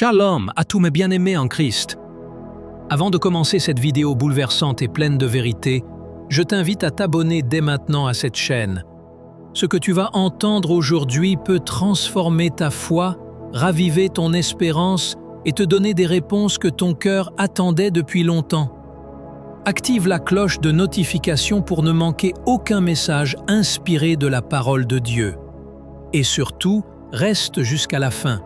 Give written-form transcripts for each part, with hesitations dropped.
Shalom à tous mes bien-aimés en Christ. Avant de commencer cette vidéo bouleversante et pleine de vérité, je t'invite à t'abonner dès maintenant à cette chaîne. Ce que tu vas entendre aujourd'hui peut transformer ta foi, raviver ton espérance et te donner des réponses que ton cœur attendait depuis longtemps. Active la cloche de notification pour ne manquer aucun message inspiré de la parole de Dieu. Et surtout, reste jusqu'à la fin.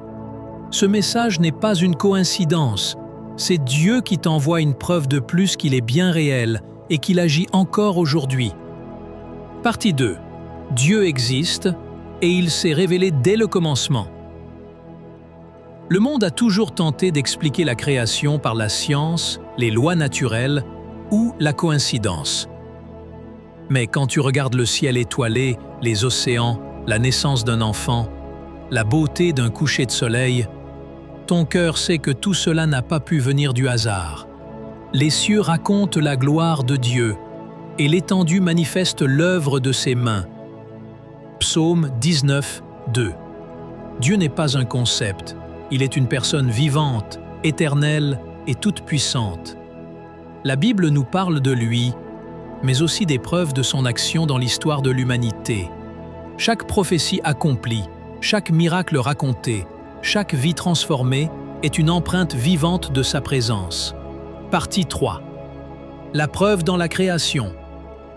Ce message n'est pas une coïncidence, c'est Dieu qui t'envoie une preuve de plus qu'il est bien réel et qu'il agit encore aujourd'hui. Partie 2. Dieu existe et il s'est révélé dès le commencement. Le monde a toujours tenté d'expliquer la création par la science, les lois naturelles ou la coïncidence. Mais quand tu regardes le ciel étoilé, les océans, la naissance d'un enfant, la beauté d'un coucher de soleil, ton cœur sait que tout cela n'a pas pu venir du hasard. Les cieux racontent la gloire de Dieu et l'étendue manifeste l'œuvre de ses mains. Psaume 19, 2. Dieu n'est pas un concept, il est une personne vivante, éternelle et toute puissante. La Bible nous parle de lui, mais aussi des preuves de son action dans l'histoire de l'humanité. Chaque prophétie accomplie, chaque miracle raconté, chaque vie transformée est une empreinte vivante de sa présence. Partie 3. La preuve dans la création.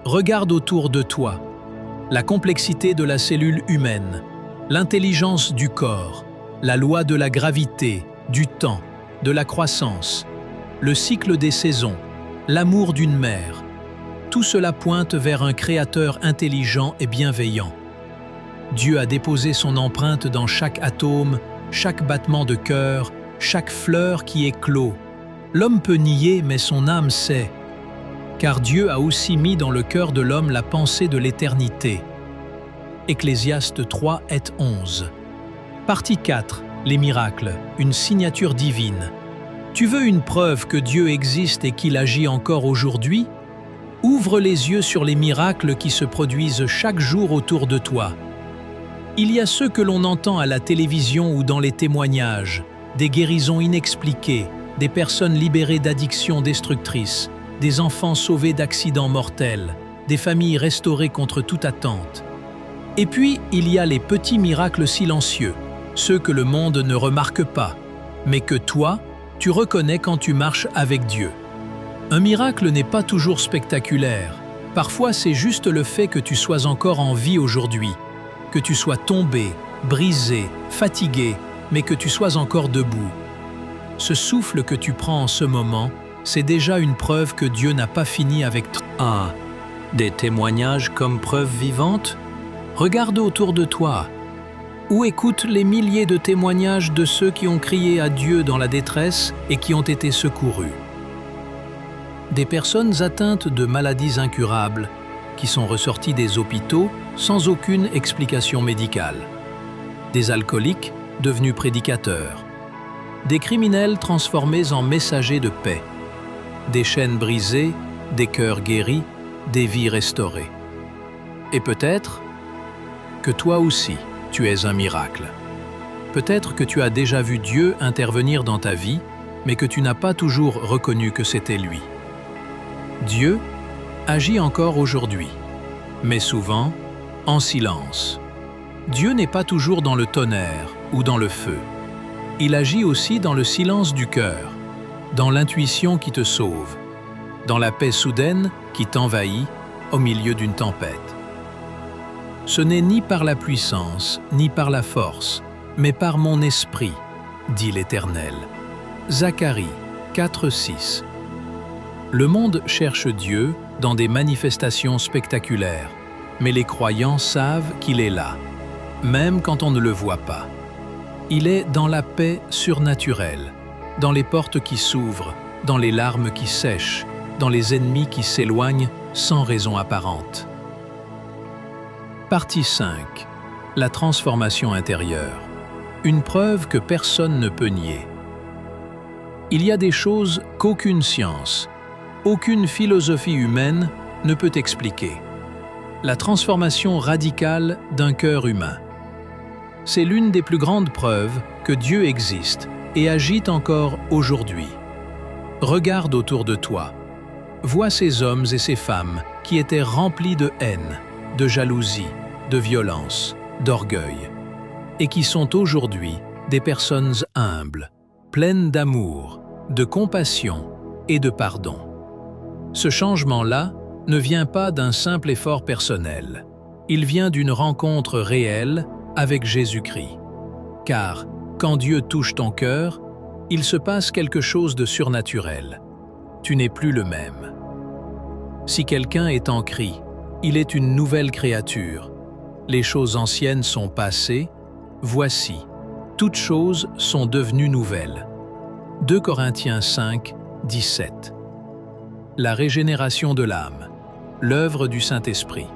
Regarde autour de toi. La complexité de la cellule humaine, l'intelligence du corps, la loi de la gravité, du temps, de la croissance, le cycle des saisons, l'amour d'une mère. Tout cela pointe vers un Créateur intelligent et bienveillant. Dieu a déposé son empreinte dans chaque atome, chaque battement de cœur, chaque fleur qui éclot. L'homme peut nier, mais son âme sait. Car Dieu a aussi mis dans le cœur de l'homme la pensée de l'éternité. Ecclésiaste 3 et 11. Partie 4. Les miracles, une signature divine. Tu veux une preuve que Dieu existe et qu'il agit encore aujourd'hui? Ouvre les yeux sur les miracles qui se produisent chaque jour autour de toi. Il y a ceux que l'on entend à la télévision ou dans les témoignages, des guérisons inexpliquées, des personnes libérées d'addictions destructrices, des enfants sauvés d'accidents mortels, des familles restaurées contre toute attente. Et puis, il y a les petits miracles silencieux, ceux que le monde ne remarque pas, mais que toi, tu reconnais quand tu marches avec Dieu. Un miracle n'est pas toujours spectaculaire. Parfois, c'est juste le fait que tu sois encore en vie aujourd'hui, que tu sois tombé, brisé, fatigué, mais que tu sois encore debout. Ce souffle que tu prends en ce moment, c'est déjà une preuve que Dieu n'a pas fini avec toi. Ah, des témoignages comme preuve vivante? Regarde autour de toi. Ou écoute les milliers de témoignages de ceux qui ont crié à Dieu dans la détresse et qui ont été secourus. Des personnes atteintes de maladies incurables, qui sont ressorties des hôpitaux sans aucune explication médicale. Des alcooliques devenus prédicateurs. Des criminels transformés en messagers de paix. Des chaînes brisées, des cœurs guéris, des vies restaurées. Et peut-être que toi aussi, tu es un miracle. Peut-être que tu as déjà vu Dieu intervenir dans ta vie, mais que tu n'as pas toujours reconnu que c'était lui. Dieu agit encore aujourd'hui, mais souvent en silence. Dieu n'est pas toujours dans le tonnerre ou dans le feu. Il agit aussi dans le silence du cœur, dans l'intuition qui te sauve, dans la paix soudaine qui t'envahit au milieu d'une tempête. Ce n'est ni par la puissance, ni par la force, mais par mon esprit, dit l'Éternel. Zacharie 4:6. Le monde cherche Dieu dans des manifestations spectaculaires, mais les croyants savent qu'il est là, même quand on ne le voit pas. Il est dans la paix surnaturelle, dans les portes qui s'ouvrent, dans les larmes qui sèchent, dans les ennemis qui s'éloignent sans raison apparente. Partie 5. La transformation intérieure. Une preuve que personne ne peut nier. Il y a des choses qu'aucune science, aucune philosophie humaine ne peut expliquer. La transformation radicale d'un cœur humain. C'est l'une des plus grandes preuves que Dieu existe et agit encore aujourd'hui. Regarde autour de toi. Vois ces hommes et ces femmes qui étaient remplis de haine, de jalousie, de violence, d'orgueil, et qui sont aujourd'hui des personnes humbles, pleines d'amour, de compassion et de pardon. Ce changement-là ne vient pas d'un simple effort personnel. Il vient d'une rencontre réelle avec Jésus-Christ. Car, quand Dieu touche ton cœur, il se passe quelque chose de surnaturel. Tu n'es plus le même. Si quelqu'un est en Christ, il est une nouvelle créature. Les choses anciennes sont passées, voici, toutes choses sont devenues nouvelles. 2 Corinthiens 5, 17. La régénération de l'âme, l'œuvre du Saint-Esprit.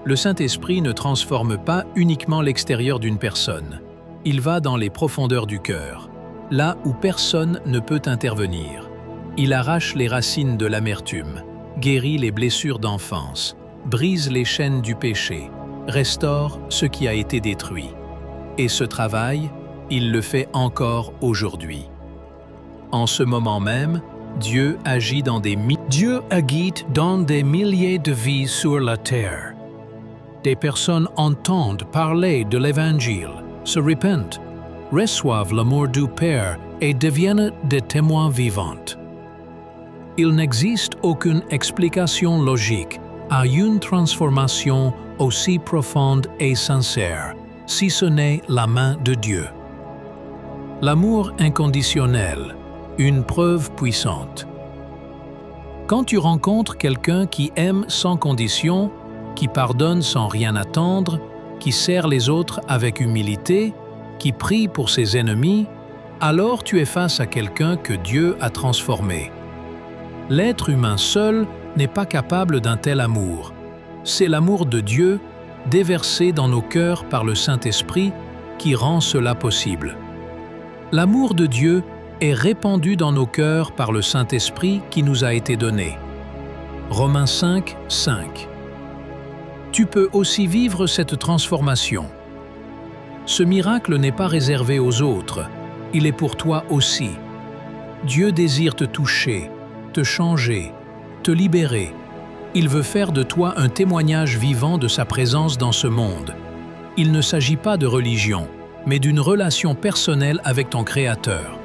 Le Saint-Esprit ne transforme pas uniquement l'extérieur d'une personne. Il va dans les profondeurs du cœur, là où personne ne peut intervenir. Il arrache les racines de l'amertume, guérit les blessures d'enfance, brise les chaînes du péché, restaure ce qui a été détruit. Et ce travail, il le fait encore aujourd'hui. En ce moment même, Dieu agit dans des milliers de vies sur la terre. Des personnes entendent parler de l'Évangile, se repentent, reçoivent l'amour du Père et deviennent des témoins vivants. Il n'existe aucune explication logique à une transformation aussi profonde et sincère, si ce n'est la main de Dieu. L'amour inconditionnel, une preuve puissante. Quand tu rencontres quelqu'un qui aime sans condition, qui pardonne sans rien attendre, qui sert les autres avec humilité, qui prie pour ses ennemis, alors tu es face à quelqu'un que Dieu a transformé. L'être humain seul n'est pas capable d'un tel amour. C'est l'amour de Dieu, déversé dans nos cœurs par le Saint-Esprit, qui rend cela possible. L'amour de Dieu est répandu dans nos cœurs par le Saint-Esprit qui nous a été donné. Romains 5, 5. Tu peux aussi vivre cette transformation. Ce miracle n'est pas réservé aux autres, il est pour toi aussi. Dieu désire te toucher, te changer, te libérer. Il veut faire de toi un témoignage vivant de sa présence dans ce monde. Il ne s'agit pas de religion, mais d'une relation personnelle avec ton Créateur.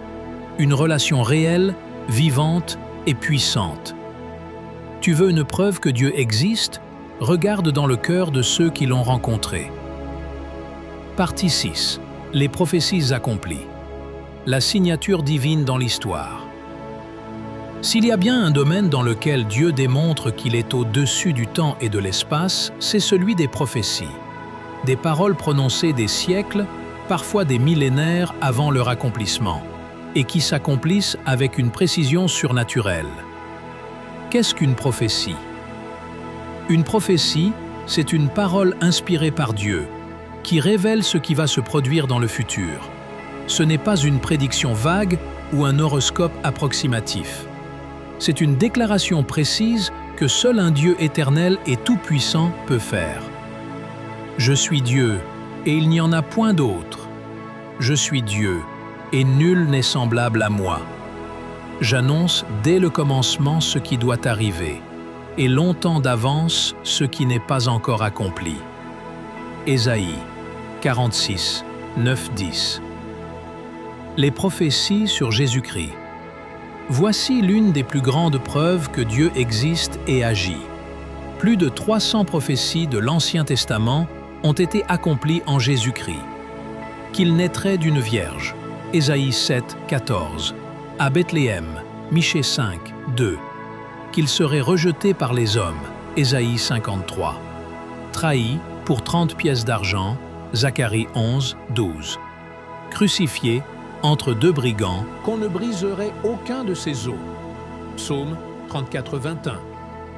Une relation réelle, vivante et puissante. Tu veux une preuve que Dieu existe? Regarde dans le cœur de ceux qui l'ont rencontré. Partie 6. Les prophéties accomplies. La signature divine dans l'histoire. S'il y a bien un domaine dans lequel Dieu démontre qu'il est au-dessus du temps et de l'espace, c'est celui des prophéties. Des paroles prononcées des siècles, parfois des millénaires avant leur accomplissement, et qui s'accomplissent avec une précision surnaturelle. Qu'est-ce qu'une prophétie? Une prophétie, c'est une parole inspirée par Dieu, qui révèle ce qui va se produire dans le futur. Ce n'est pas une prédiction vague ou un horoscope approximatif. C'est une déclaration précise que seul un Dieu éternel et tout-puissant peut faire. Je suis Dieu, et il n'y en a point d'autre. Je suis Dieu, et nul n'est semblable à moi. J'annonce dès le commencement ce qui doit arriver, et longtemps d'avance ce qui n'est pas encore accompli. Ésaïe 46, 9-10. Les prophéties sur Jésus-Christ. Voici l'une des plus grandes preuves que Dieu existe et agit. Plus de 300 prophéties de l'Ancien Testament ont été accomplies en Jésus-Christ. Qu'il naîtrait d'une vierge, Ésaïe 7, 14. À Bethléem, Michée 5, 2. Qu'il serait rejeté par les hommes, Ésaïe 53. Trahi pour 30 pièces d'argent, Zacharie 11, 12. Crucifié entre deux brigands, qu'on ne briserait aucun de ses os. Psaume 34, 21.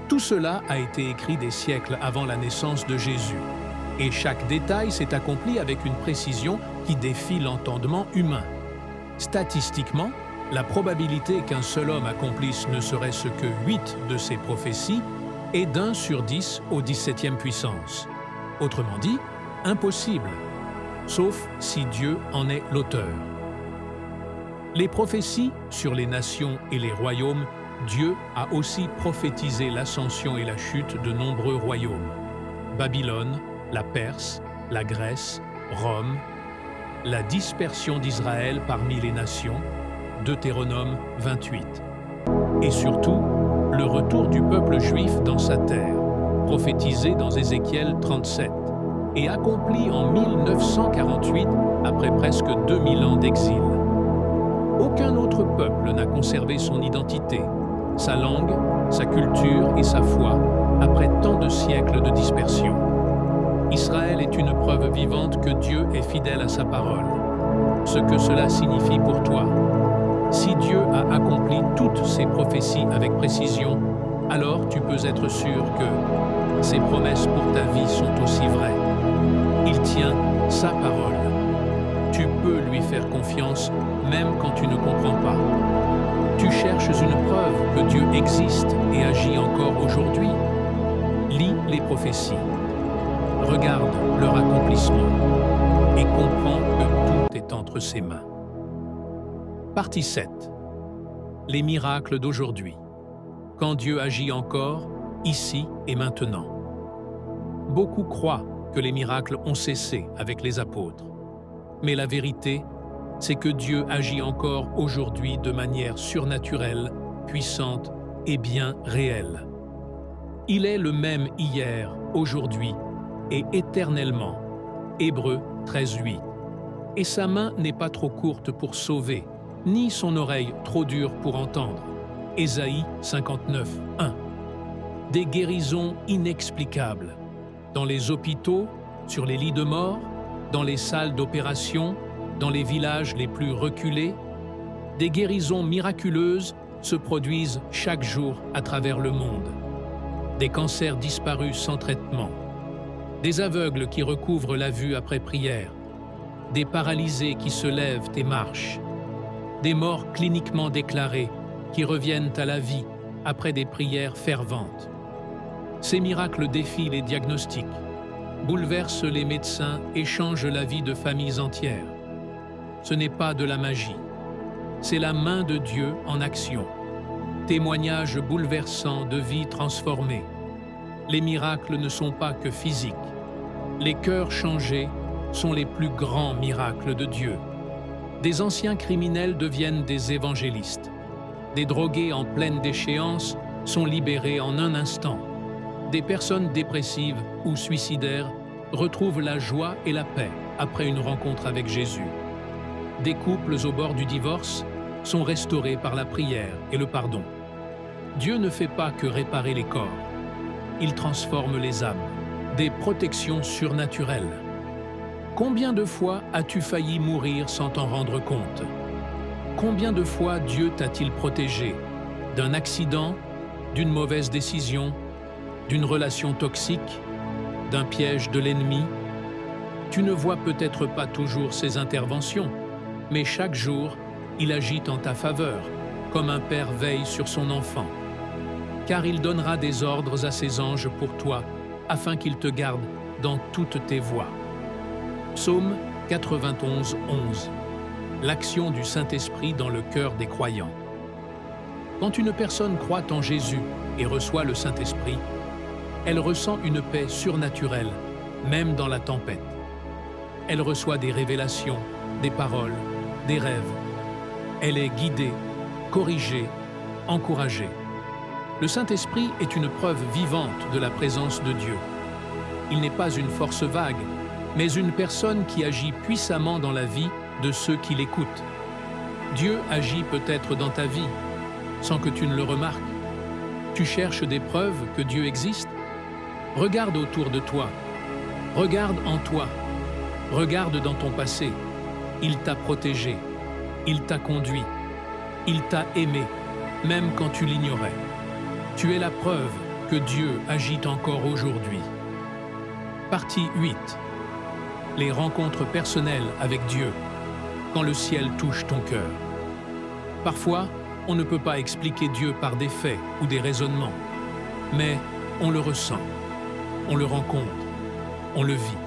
Tout cela a été écrit des siècles avant la naissance de Jésus. Et chaque détail s'est accompli avec une précision qui défie l'entendement humain. Statistiquement, la probabilité qu'un seul homme accomplisse ne serait-ce que 8 de ces prophéties est d'1 sur 10 au 17e puissance. Autrement dit, impossible, sauf si Dieu en est l'auteur. Les prophéties sur les nations et les royaumes, Dieu a aussi prophétisé l'ascension et la chute de nombreux royaumes. Babylone, la Perse, la Grèce, Rome, la dispersion d'Israël parmi les nations, Deutéronome 28. Et surtout, le retour du peuple juif dans sa terre, prophétisé dans Ézéchiel 37, et accompli en 1948 après presque 2000 ans d'exil. Aucun autre peuple n'a conservé son identité, sa langue, sa culture et sa foi après tant de siècles de dispersion. Israël est une preuve vivante que Dieu est fidèle à sa parole. Ce que cela signifie pour toi. Si Dieu a accompli toutes ses prophéties avec précision, alors tu peux être sûr que ses promesses pour ta vie sont aussi vraies. Il tient sa parole. Tu peux lui faire confiance même quand tu ne comprends pas. Tu cherches une preuve que Dieu existe et agit encore aujourd'hui? Lis les prophéties. Regarde leur accomplissement et comprends que tout est entre ses mains. Partie 7. Les miracles d'aujourd'hui. Quand Dieu agit encore, ici et maintenant. Beaucoup croient que les miracles ont cessé avec les apôtres. Mais la vérité, c'est que Dieu agit encore aujourd'hui de manière surnaturelle, puissante et bien réelle. Il est le même hier, aujourd'hui et éternellement. Hébreux 13:8. Et sa main n'est pas trop courte pour sauver, ni son oreille trop dure pour entendre. Ésaïe 59:1. Des guérisons inexplicables. Dans les hôpitaux, sur les lits de mort, dans les salles d'opération, dans les villages les plus reculés, des guérisons miraculeuses se produisent chaque jour à travers le monde. Des cancers disparus sans traitement, des aveugles qui recouvrent la vue après prière, des paralysés qui se lèvent et marchent, des morts cliniquement déclarés qui reviennent à la vie après des prières ferventes. Ces miracles défient les diagnostics, bouleversent les médecins et changent la vie de familles entières. Ce n'est pas de la magie, c'est la main de Dieu en action. Témoignage bouleversant de vies transformées. Les miracles ne sont pas que physiques. Les cœurs changés sont les plus grands miracles de Dieu. Des anciens criminels deviennent des évangélistes. Des drogués en pleine déchéance sont libérés en un instant. Des personnes dépressives ou suicidaires retrouvent la joie et la paix après une rencontre avec Jésus. Des couples au bord du divorce sont restaurés par la prière et le pardon. Dieu ne fait pas que réparer les corps. Il transforme les âmes. Des protections surnaturelles. Combien de fois as-tu failli mourir sans t'en rendre compte? Combien de fois Dieu t'a-t-il protégé d'un accident, d'une mauvaise décision, d'une relation toxique, d'un piège de l'ennemi? Tu ne vois peut-être pas toujours ses interventions, mais chaque jour, il agit en ta faveur, comme un père veille sur son enfant. Car il donnera des ordres à ses anges pour toi, afin qu'ils te gardent dans toutes tes voies. Psaume 91:11. L'action du Saint-Esprit dans le cœur des croyants. Quand une personne croit en Jésus et reçoit le Saint-Esprit, elle ressent une paix surnaturelle, même dans la tempête. Elle reçoit des révélations, des paroles, des rêves. Elle est guidée, corrigée, encouragée. Le Saint-Esprit est une preuve vivante de la présence de Dieu. Il n'est pas une force vague, mais une personne qui agit puissamment dans la vie de ceux qui l'écoutent. Dieu agit peut-être dans ta vie, sans que tu ne le remarques. Tu cherches des preuves que Dieu existe? Regarde autour de toi. Regarde en toi. Regarde dans ton passé. Il t'a protégé. Il t'a conduit. Il t'a aimé, même quand tu l'ignorais. Tu es la preuve que Dieu agit encore aujourd'hui. Partie 8. Les rencontres personnelles avec Dieu, quand le ciel touche ton cœur. Parfois, on ne peut pas expliquer Dieu par des faits ou des raisonnements, mais on le ressent, on le rencontre, on le vit.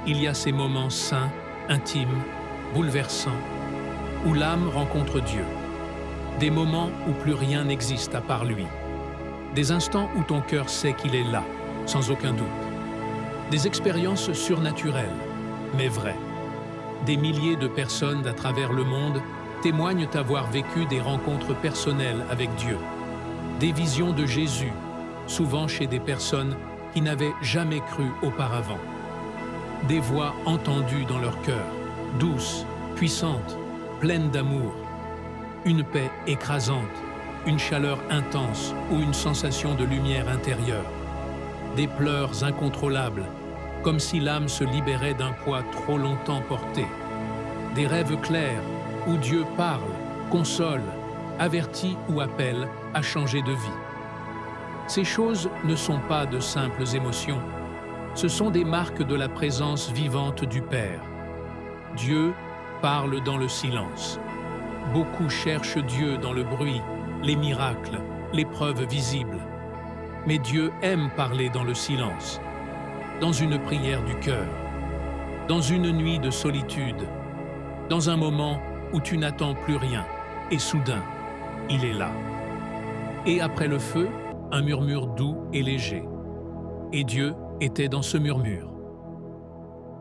Il y a ces moments saints, intimes, bouleversants, où l'âme rencontre Dieu. Des moments où plus rien n'existe à part lui. Des instants où ton cœur sait qu'il est là, sans aucun doute. Des expériences surnaturelles, mais vraies. Des milliers de personnes à travers le monde témoignent avoir vécu des rencontres personnelles avec Dieu. Des visions de Jésus, souvent chez des personnes qui n'avaient jamais cru auparavant. Des voix entendues dans leur cœur, douces, puissantes, pleines d'amour. Une paix écrasante, une chaleur intense ou une sensation de lumière intérieure. Des pleurs incontrôlables, comme si l'âme se libérait d'un poids trop longtemps porté. Des rêves clairs où Dieu parle, console, avertit ou appelle à changer de vie. Ces choses ne sont pas de simples émotions, ce sont des marques de la présence vivante du Père. Dieu parle dans le silence. Beaucoup cherchent Dieu dans le bruit, les miracles, les preuves visibles. Mais Dieu aime parler dans le silence, dans une prière du cœur, dans une nuit de solitude, dans un moment où tu n'attends plus rien, et soudain, il est là. Et après le feu, un murmure doux et léger. Et Dieu était dans ce murmure.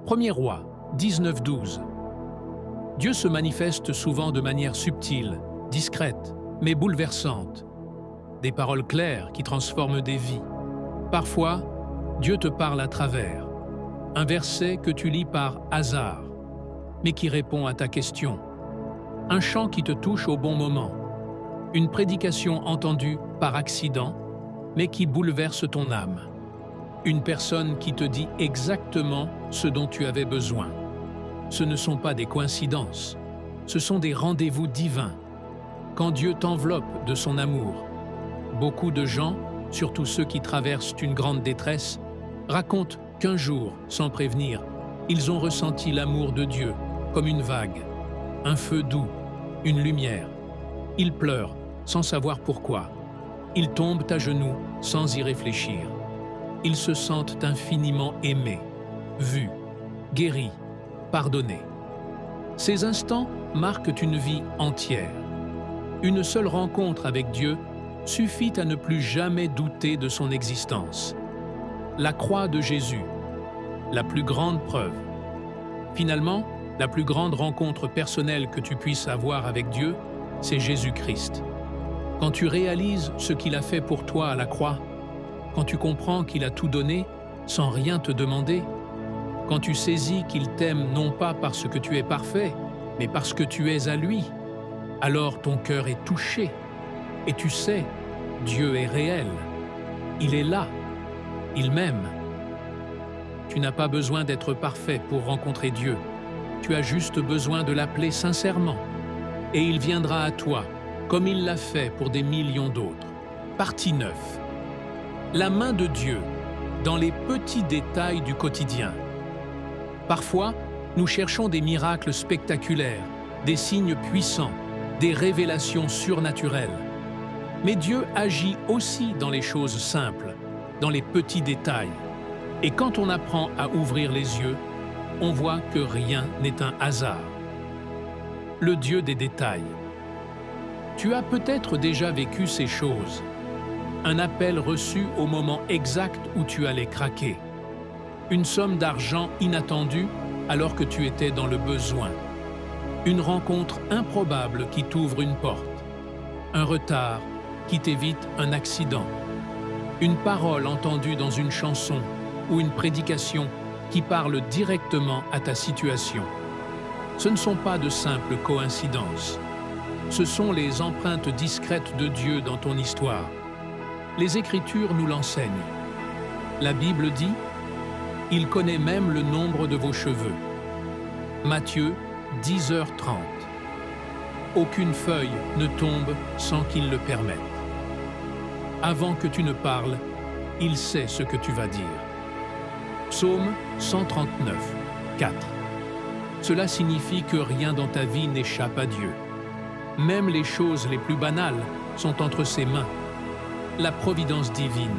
1er Roi 19:12. Dieu se manifeste souvent de manière subtile, discrète, mais bouleversante. Des paroles claires qui transforment des vies. Parfois, Dieu te parle à travers. Un verset que tu lis par hasard, mais qui répond à ta question. Un chant qui te touche au bon moment. Une prédication entendue par accident, mais qui bouleverse ton âme. Une personne qui te dit exactement ce dont tu avais besoin. Ce ne sont pas des coïncidences, ce sont des rendez-vous divins. Quand Dieu t'enveloppe de son amour, beaucoup de gens, surtout ceux qui traversent une grande détresse, racontent qu'un jour, sans prévenir, ils ont ressenti l'amour de Dieu comme une vague, un feu doux, une lumière. Ils pleurent sans savoir pourquoi. Ils tombent à genoux sans y réfléchir. Ils se sentent infiniment aimés, vus, guéris, pardonnés. Ces instants marquent une vie entière. Une seule rencontre avec Dieu suffit à ne plus jamais douter de son existence. La croix de Jésus, la plus grande preuve. Finalement, la plus grande rencontre personnelle que tu puisses avoir avec Dieu, c'est Jésus-Christ. Quand tu réalises ce qu'il a fait pour toi à la croix, quand tu comprends qu'il a tout donné sans rien te demander, quand tu saisis qu'il t'aime non pas parce que tu es parfait, mais parce que tu es à lui, alors ton cœur est touché et tu sais, Dieu est réel. Il est là. Il m'aime. Tu n'as pas besoin d'être parfait pour rencontrer Dieu. Tu as juste besoin de l'appeler sincèrement. Et il viendra à toi, comme il l'a fait pour des millions d'autres. Partie 9. La main de Dieu dans les petits détails du quotidien. Parfois, nous cherchons des miracles spectaculaires, des signes puissants, des révélations surnaturelles. Mais Dieu agit aussi dans les choses simples, dans les petits détails. Et quand on apprend à ouvrir les yeux, on voit que rien n'est un hasard. Le Dieu des détails. Tu as peut-être déjà vécu ces choses. Un appel reçu au moment exact où tu allais craquer. Une somme d'argent inattendue alors que tu étais dans le besoin. Une rencontre improbable qui t'ouvre une porte. Un retard qui t'évite un accident. Une parole entendue dans une chanson ou une prédication qui parle directement à ta situation. Ce ne sont pas de simples coïncidences. Ce sont les empreintes discrètes de Dieu dans ton histoire. Les Écritures nous l'enseignent. La Bible dit « Il connaît même le nombre de vos cheveux ». Matthieu 10h30. Aucune feuille ne tombe sans qu'il le permette. Avant que tu ne parles, il sait ce que tu vas dire. Psaume 139, 4. Cela signifie que rien dans ta vie n'échappe à Dieu. Même les choses les plus banales sont entre ses mains. La providence divine,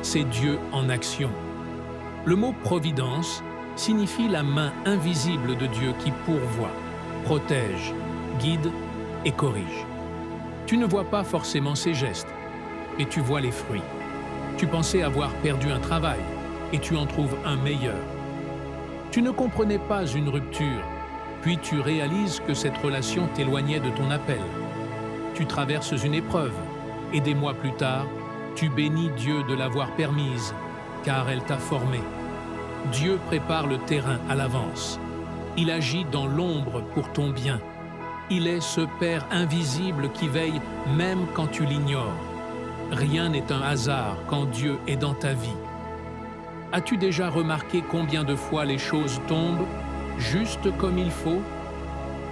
c'est Dieu en action. Le mot providence signifie la main invisible de Dieu qui pourvoit, protège, guide et corrige. Tu ne vois pas forcément ses gestes, mais tu vois les fruits. Tu pensais avoir perdu un travail et tu en trouves un meilleur. Tu ne comprenais pas une rupture, puis tu réalises que cette relation t'éloignait de ton appel. Tu traverses une épreuve et des mois plus tard, tu bénis Dieu de l'avoir permise, car elle t'a formé. Dieu prépare le terrain à l'avance. Il agit dans l'ombre pour ton bien. Il est ce Père invisible qui veille même quand tu l'ignores. Rien n'est un hasard quand Dieu est dans ta vie. As-tu déjà remarqué combien de fois les choses tombent juste comme il faut?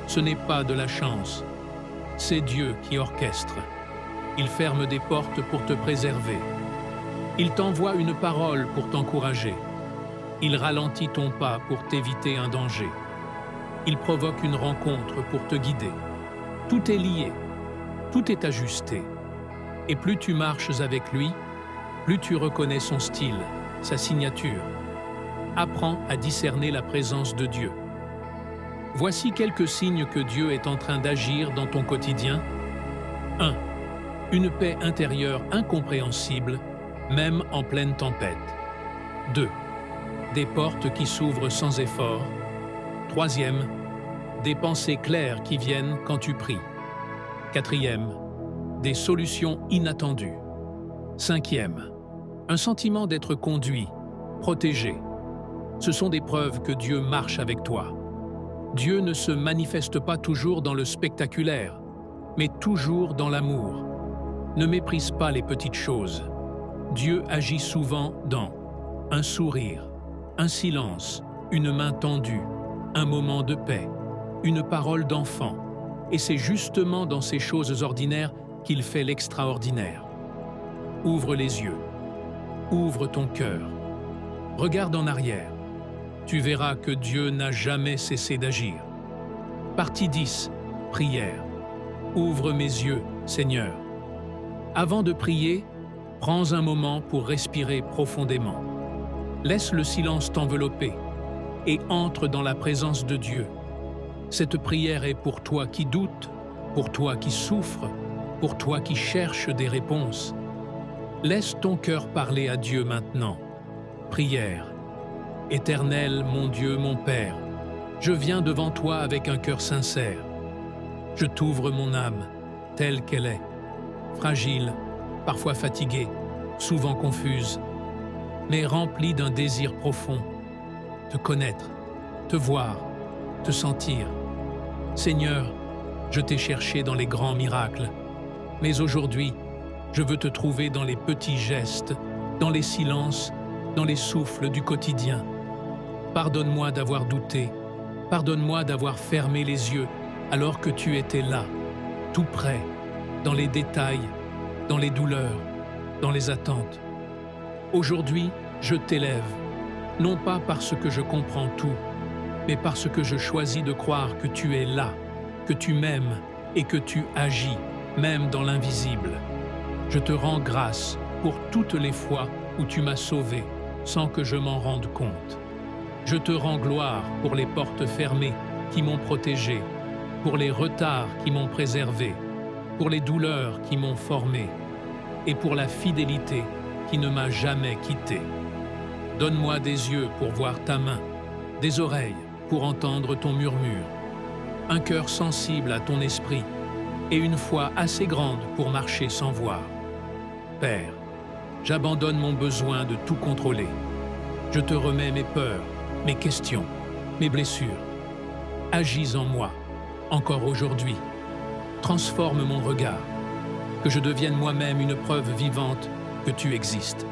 Ce n'est pas de la chance. C'est Dieu qui orchestre. Il ferme des portes pour te préserver. Il t'envoie une parole pour t'encourager. Il ralentit ton pas pour t'éviter un danger. Il provoque une rencontre pour te guider. Tout est lié, tout est ajusté. Et plus tu marches avec lui, plus tu reconnais son style, sa signature. Apprends à discerner la présence de Dieu. Voici quelques signes que Dieu est en train d'agir dans ton quotidien. 1. Une paix intérieure incompréhensible, même en pleine tempête. 2. Des portes qui s'ouvrent sans effort. 3e, des pensées claires qui viennent quand tu pries. 4e, des solutions inattendues. 5e, un sentiment d'être conduit, protégé. Ce sont des preuves que Dieu marche avec toi. Dieu ne se manifeste pas toujours dans le spectaculaire, mais toujours dans l'amour. Ne méprise pas les petites choses. Dieu agit souvent dans un sourire, un silence, une main tendue, un moment de paix, une parole d'enfant. Et c'est justement dans ces choses ordinaires qu'il fait l'extraordinaire. Ouvre les yeux, ouvre ton cœur, regarde en arrière. Tu verras que Dieu n'a jamais cessé d'agir. Partie 10. Prière. Ouvre mes yeux, Seigneur. Avant de prier, prends un moment pour respirer profondément. Laisse le silence t'envelopper et entre dans la présence de Dieu. Cette prière est pour toi qui doutes, pour toi qui souffres, pour toi qui cherches des réponses. Laisse ton cœur parler à Dieu maintenant. Prière. Éternel, mon Dieu, mon Père, je viens devant toi avec un cœur sincère. Je t'ouvre mon âme, telle qu'elle est, fragile, parfois fatiguée, souvent confuse, mais remplie d'un désir profond, te connaître, te voir, te sentir. Seigneur, je t'ai cherché dans les grands miracles, mais aujourd'hui, je veux te trouver dans les petits gestes, dans les silences, dans les souffles du quotidien. Pardonne-moi d'avoir douté, pardonne-moi d'avoir fermé les yeux alors que tu étais là, tout près, dans les détails, dans les douleurs, dans les attentes. Aujourd'hui, je t'élève, non pas parce que je comprends tout, mais parce que je choisis de croire que tu es là, que tu m'aimes et que tu agis, même dans l'invisible. Je te rends grâce pour toutes les fois où tu m'as sauvé sans que je m'en rende compte. Je te rends gloire pour les portes fermées qui m'ont protégé, pour les retards qui m'ont préservé, pour les douleurs qui m'ont formé et pour la fidélité qui ne m'a jamais quitté. Donne-moi des yeux pour voir ta main, des oreilles pour entendre ton murmure, un cœur sensible à ton esprit et une foi assez grande pour marcher sans voir. Père, j'abandonne mon besoin de tout contrôler. Je te remets mes peurs, mes questions, mes blessures. Agis en moi, encore aujourd'hui. Transforme mon regard, que je devienne moi-même une preuve vivante que tu existes.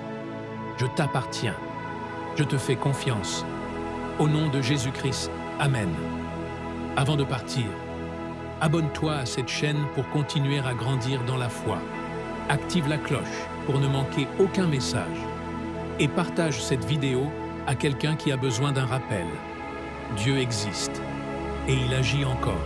Je t'appartiens. Je te fais confiance. Au nom de Jésus-Christ, Amen. Avant de partir, abonne-toi à cette chaîne pour continuer à grandir dans la foi. Active la cloche pour ne manquer aucun message. Et partage cette vidéo à quelqu'un qui a besoin d'un rappel. Dieu existe et il agit encore.